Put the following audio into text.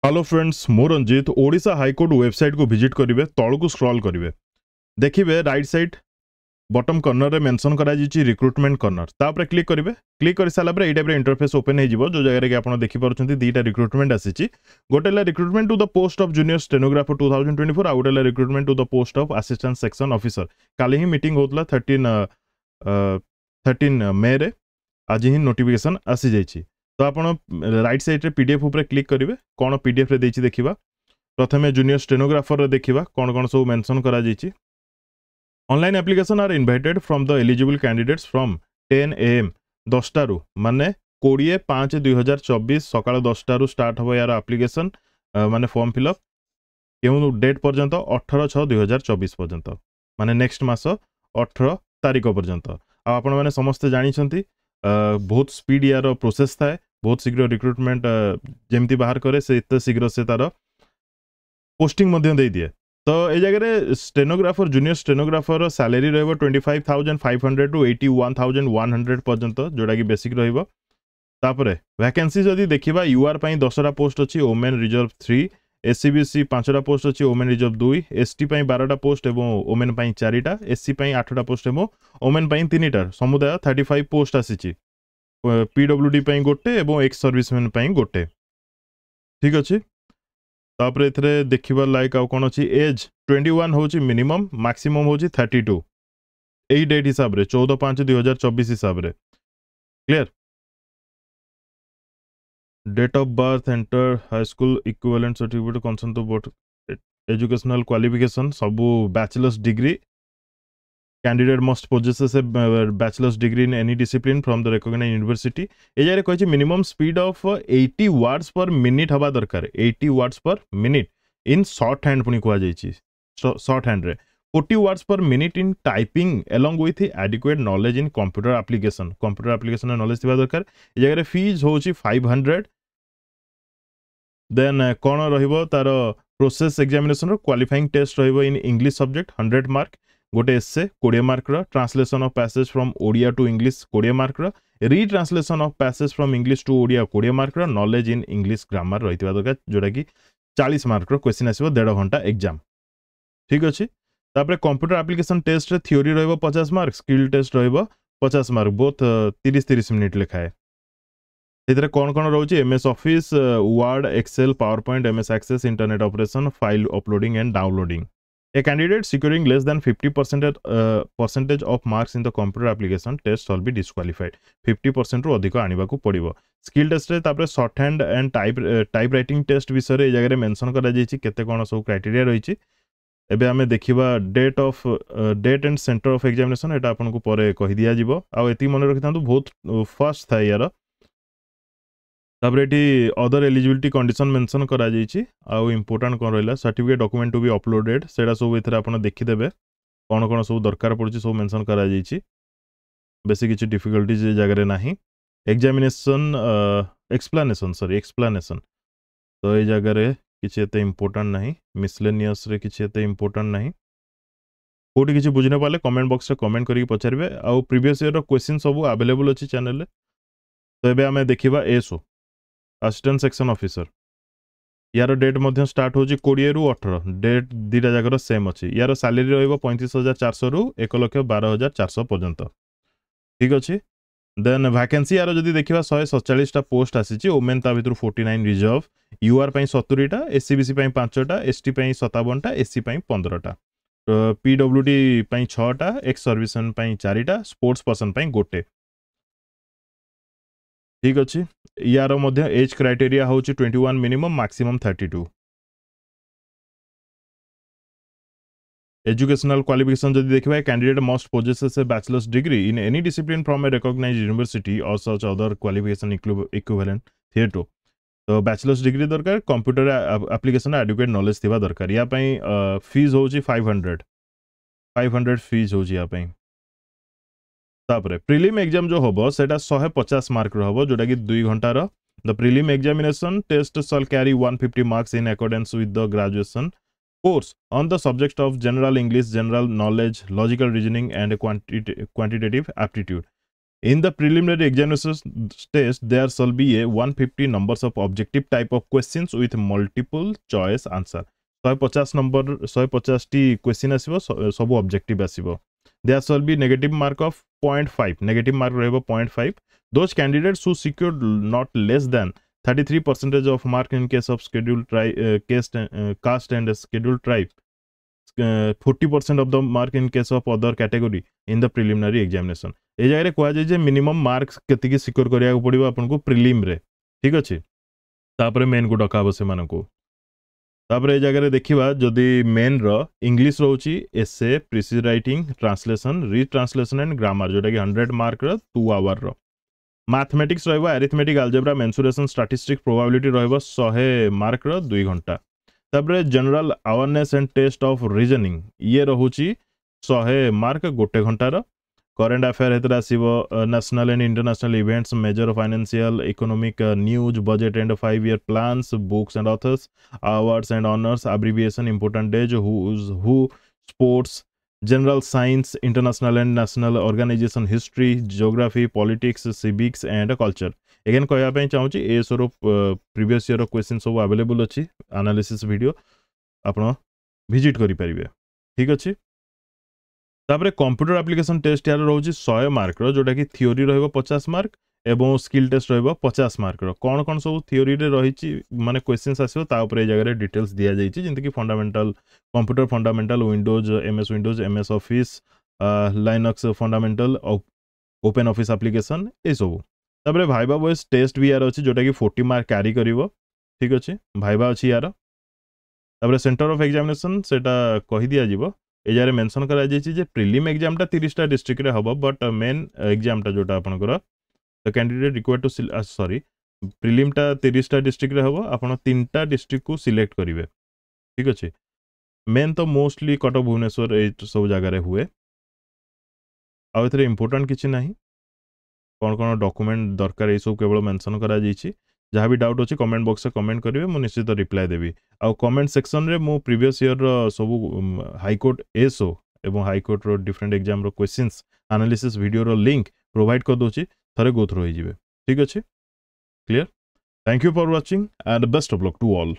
Hello friends मु Ranjit Odisha high court website को visit करेंगे तौल को स्क्रॉल करेंगे देखिए राइट साइड बॉटम कॉर्नर रे मेंशन करा रिक्रुटमेंट कॉर्नर तापर क्लिक करेंगे क्लिक कर सारा पर टाइप इंटरफेस ओपन हो जो जगह कि आप देखिपुं दीटा रिक्रुटमेंट आसी गोटे recruitment to the post of junior stenographer 2024 आउ गोटे recruitment to the post of assistant section officer काली ही मीटिंग होता 13 मे रे आज ही नोटिफिकेशन आसी जाइए तो आप राइट साइड रे पीडीएफ ऊपर क्लिक करेंगे कौन पीडीएफ रे देछि देखिबा प्रथमे जूनियर स्टेनोग्राफर रे देखिबा कौन कौन सब मेंशन करा जाइछि online application are invited from the eligible candidates from 10 AM 10 टारू माने 20/5/2024 सकाळ 10 टारू स्टार्ट हो यार एप्लिकेशन माने फॉर्म फिलअप केउ डेट पर्यंत 18/6/2024 पर्यंत माने नेक्स्ट मास 18 तारिख पर्यंत आपण माने समस्त जानि छंती बहुत स्पीड यार प्रोसेस थाए बहुत शीघ्र रिक्रुटमेंट जमती बाहर करे से इतने शीघ्र से तार पोस्टिंग दे दिए तो ये जगह स्टेनोग्राफर जूनियर स्टेनोग्राफर सैलरी रहिबो 25,500 टू 81,100 पर्यंत जोड़ा कि बेसिक रहिबो तापरे वैकेंसी जदि देखिबा यूआर पई 10टा पोस्ट अछि वुमेन रिजर्व 3 एससीबीसी 5टा पोस्ट अछि वुमेन रिजर्व 2 एसटी पई 12टा पोस्ट एवं वुमेन पई 4टा एससी पई 8टा पोस्ट एवं वुमेन पई 3टा समुदाय 35 पोस्ट आसीची पीडब्ल्यूडी पई गोटे एवं एक्स सर्विसमैन पई गोटे ठीक अछि तापरे एथरे देखिबा लाइक आ कोन अछि एज 21 होची मिनिमम मैक्सिमम होची 32 एई डेट हिसाब रे 14/5/2024 हिसाब रे clear date of birth enter high school equivalent certificate concern to both educational qualification सबू bachelor's degree candidate must possesses a bachelor's degree in any discipline from the recognized university ए जारे कहछि minimum speed of 80 words per minute हवा दरकार 80 words per minute in short hand पुनी कुआ जाइछि short hand रे 40 words per minute in typing along with adequate knowledge in computer application knowledge थिबा दरकार ए जारे फीस होछि 500 देन कोन रहिबो तार प्रोसेस एग्जामिनेशन रो क्वालिफाइंग टेस्ट रहिबो इन इंग्लिश सब्जेक्ट 100 मार्क गोटे essay 20 mark translation of passage from Odia to English 20 mark retranslation of passage from English to Odia 20 mark knowledge in English grammar रही दरकार जोटा कि 40 मार्क क्वेश्चन आसो 1.5 घंटा एग्जाम ठीक अच्छे तापर कंप्यूटर एप्लिकेशन टेस्ट रे थ्योरी रहिबो 50 मार्क स्किल टेस्ट रहिबो 50 मार्क बोथ 30 मिनिट लेखाए इधर कौन कौन रोचे MS Office Word Excel PowerPoint MS Access internet operation file uploading and downloading A candidate securing less than 50% percentage of marks in the computer application test shall be disqualified 50% रो अधिक आनिबा को पड़िबो skill test रे तापर shorthand and typewriting test विषय रे ए जगह रे मेंशन करा जायछि केते कोन सब क्राइटेरिया रहिछि एबे हमें देखिबा date and centre of examination एटा आपन को परे कहि दिया जिवो आ एति मन रखितांतु बहुत फास्ट था यार तापर एटी अदर एलिजिबिलिटी कंडीशन मेंशन करा जायछि आउ इंपोर्टेंट कोन रहला certificate document to be uploaded सेडा सब एथरा आपण देखि देबे कोन कोन सब दरकार पड़छि सब मेंशन करा जायछि बेसिक किछि डिफिकल्टीज ए जगह रे नाही एग्जामिनेशन एक्सप्लेनेशन तो ए जगह रे किछि एते इंपोर्टेंट नाही मिसलेनियस रे किछि एते इंपोर्टेंट नाही कोठी किछि बुझने पाले कमेंट बॉक्स रे कमेंट करी पचारबे आउ प्रीवियस ईयर रो क्वेश्चन सब अवेलेबल अछि चैनल रे तो एबे हमें देखिबा एसओ असिस्टेंट सेक्शन ऑफिसर यार डेट मध्य स्टार्ट होची 20 रु 18 डेट दीटा जगह सेम अच्छी यार सैलरी रहिबो 35,400 रु 1,12,400 पर्यंत ठीक अच्छे देन वैकेंसी यार जदि देखिबा 147 टा पोस्ट आसीची वुमेन ता भितर 49 रिजर्व यूआर पई 70 टा एससीबीसी पई 5 टा एसटी पई 57 टा एससी पई 15 टा पीडब्ल्यूडी पई 6 टा एक्स सर्विसमैन पई 4 टा स्पोर्ट्स पर्सन पई गोटे ठीक अच्छे यार मध्य एज क्राइटेरिया होची 21 मिनिमम मैक्सिमम 32 एजुकेशनल क्वालिफिकेशन जदि देखिबा candidate must possesses a bachelor's degree in any discipline from a recognized university or such other qualification equivalent thereto तो बैचलर्स डिग्री दरकार कंप्यूटर एप्लिकेशन एडुकेट नॉलेज थिबा दरकार या पई fees होची 500 फीस होची या पई तापरे प्रीलिम एग्जाम जो होबो सेटा 150 मार्क रो होबो जोटा कि 2 घंटा रो the prelim examination test shall carry 150 marks in accordance with the graduation course on the subject of general English general knowledge logical reasoning and quantitative aptitude In the preliminary examination test, there shall be a 150 numbers of objective type of questions with multiple choice answer. 150 number 150 T question आसीबो सब objective आसीबो. There shall be negative mark of 0.5. Negative mark रहबो 0.5. Those candidates who secured not less than 33% of mark in case of scheduled caste and scheduled tribe, 40% of the mark in case of other category in the preliminary examination. ए जगह कह जाए जे minimum marks केतिकी secure करिया पड़िबो आपनको prelim रे. ठीक अछि. तापरे main को डकाबो से मानको. तापरे ए जगह देखिबा जदी मेन रो इंग्लिश रहउची essay, precise writing, translation, retranslation and grammar जोटा कि 100 मार्क रो 2 आवर रो. मैथमेटिक्स रहइबो arithmetic, algebra, mensuration, statistics, probability रहइबो 100 मार्क रो 2 घंटा. तापरे general awareness and test of reasoning ये रहउची 100 मार्क 1 घंटा रो. करंट अफेयर हेतरा आसीबो national and international events, major financial economic news, budget and 5 year plans, books and authors, awards and honours, abbreviation, important days, who, sports, general science, international and national organisation, history, geography, politics, civics and culture. Again कहया पई चाहूची ए सोरो previous year question सब available अछि analysis video आपण visit करि परिबे. ठीक अछि. तापरे कंप्यूटर एप्लिकेशन टेस्ट यार रोज 100 मार्क रो जोटा कि थ्योरी रहइबो 50 मार्क एवं स्किल टेस्ट रहइबो 50 मार्क रो. कोन कोन सब थ्योरी रे रहिची माने क्वेश्चंस आसीबो ता ऊपर ए जगह रे डिटेल्स दिया जाईची जेंति कि fundamental computer fundamental, Windows, MS Office, Linux fundamental, open office application ए सब. तापरे भाइबा वॉइस टेस्ट भी यार अछि जोटा कि 40 मार्क कैरी करिवो. ठीक अछि. भाइबा अछि यार. तापरे सेंटर ऑफ एग्जामिनेशन सेटा कहि दिया जिवो. एजारे मेंशन करा जायछि जे प्रीलिम एग्जाम टा 30 टा डिस्ट्रिक्ट रे हबो बट मेन एग्जाम टा जोटा आपनकर the candidate required to sorry prelim टा 30 टा डिस्ट्रिक्ट रे हबो. आपण 3 टा डिस्ट्रिक्ट को सिलेक्ट करिवे. ठीक अछि. मेन तो मोस्टली कटक भुवनेश्वर ए सब जगह रे हुए. आ एथरे इंपोर्टेंट किछि नाही. कोन कोन डॉक्यूमेंट दरकार ए सब केवल मेंशन करा जायछि. जहाँ भी डाउट अच्छी कमेंट बॉक्स में कमेंट करेंगे मु निश्चित रिप्लाई देवी. आ कमेंट सेक्शन रे मु प्रीवियस ईयर सब हाईकोर्ट एसओ एवं हाईकोर्ट रो डिफरेंट एग्जाम रो क्वेश्चंस एनालिसिस वीडियो रो लिंक प्रोवाइड कर दोची. थरे गो थ्रू हो जिवे. ठीक अछि. Clear. Thank you for watching and best of luck to all.